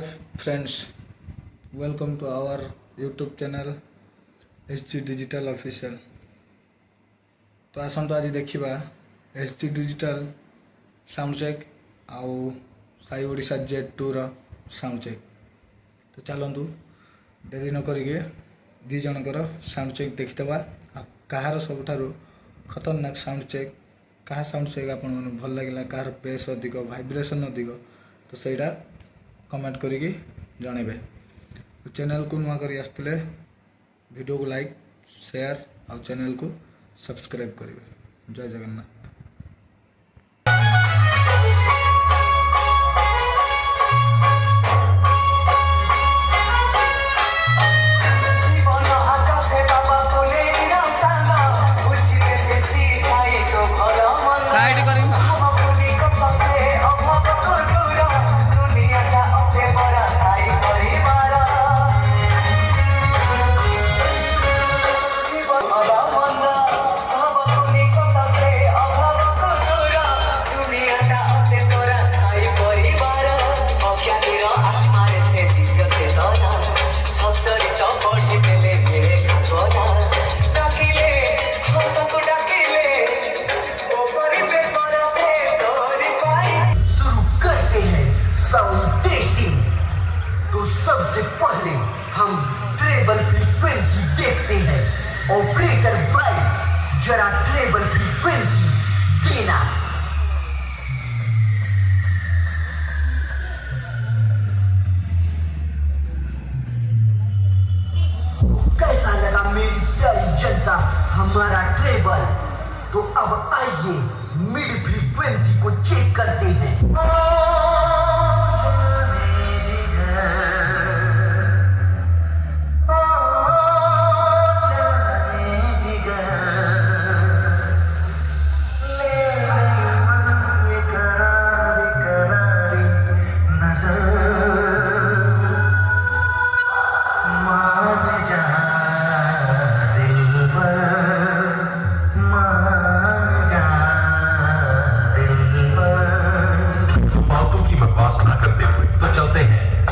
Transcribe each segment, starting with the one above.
Friends, welcome to our YouTube channel SG Digital Official। तो आसतु आज देखा SG Digital साउंड चेक आउ Sai Odisha Z2 रो sound check. तो चलतु डेरी न करिके दी जनकर साउंड चेक देखिदवा। कहार सबुठारु खतरनाक साउंड चेक कहा साउंड चेक आपन भल लागला, कहार बेस अधिक वाइब्रेशन अधिक, तो सेटा कमेंट करिके जनइबे। चैनल को नुआ करी आसते वीडियो को लाइक शेयर और चैनल को सब्सक्राइब करेंगे। जय जगन्नाथ। सबसे पहले हम ट्रेबल फ्रीक्वेंसी देखते हैं। ऑपरेटर भाई जरा ट्रेबल फ्रीक्वेंसी देना। कैसा लगा मेरी प्यारी जनता हमारा ट्रेबल? तो अब आइए मिड फ्रीक्वेंसी को चेक करते हैं।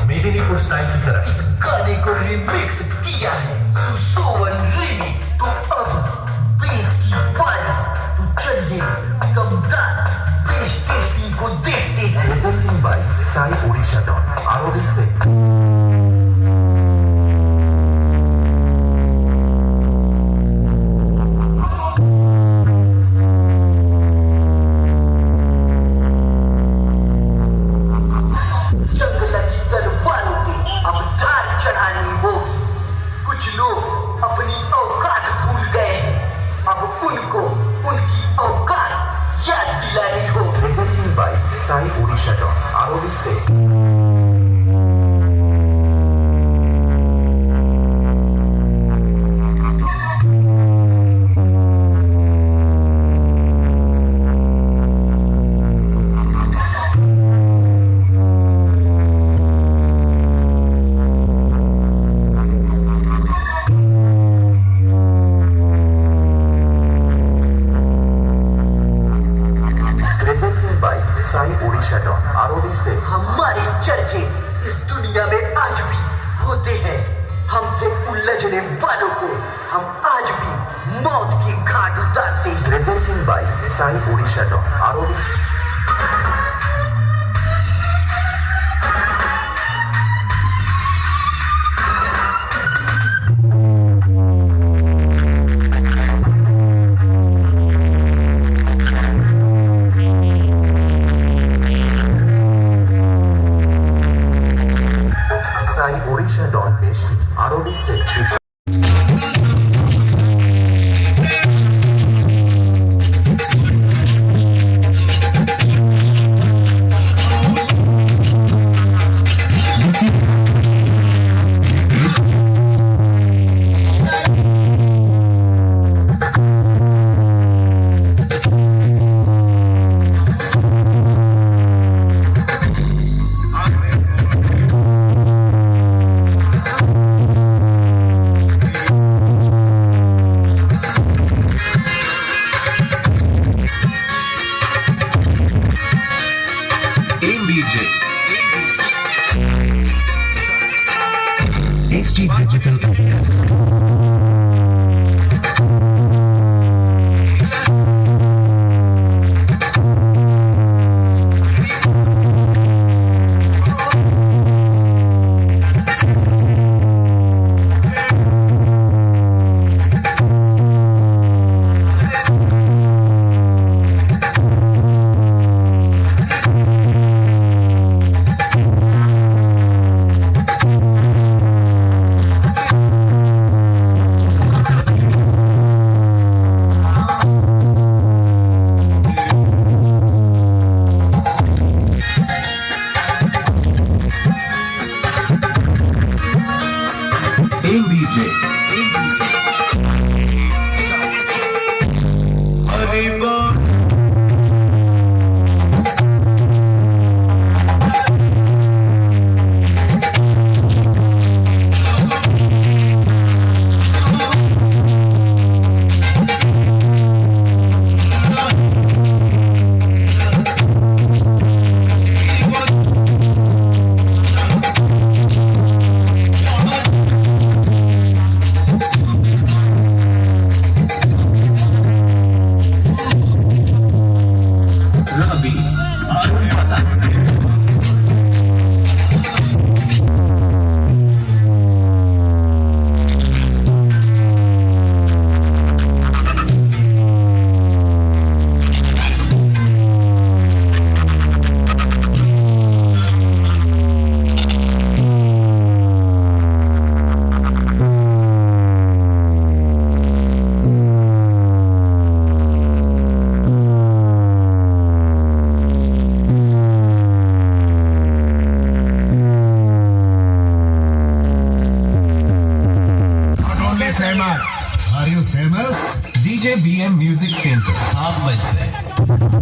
मेदिनीपुर स्टाइल की तरह इस गाने को रिमिक्स किया है सुसोवन रीमिक्स। तो अब बेस की बारी, तो चलिए दमदार बेस टेस्टिंग को देखते हैं। Presenting by Sai Odisha don ROD से। अपनी औकात भूल गए हैं, अब उनको उनकी औकात याद दिलानी हो। Presenting by Sai Odisha don ROD से। साई ओडिशा डॉन आरओडी से। हमारे चर्चे इस दुनिया में आज भी होते हैं। हमसे उलझने वालों को हम आज भी मौत के घाट उतारते हैं। Presenting by Sai Odisha don ROD से। ओडिशा डॉन पेश आरओडी से। HD Digital Awareness. ABJ. Arriba. Rabi Jumpata. Famous. Are you famous? DJ BM Music Center. 7 से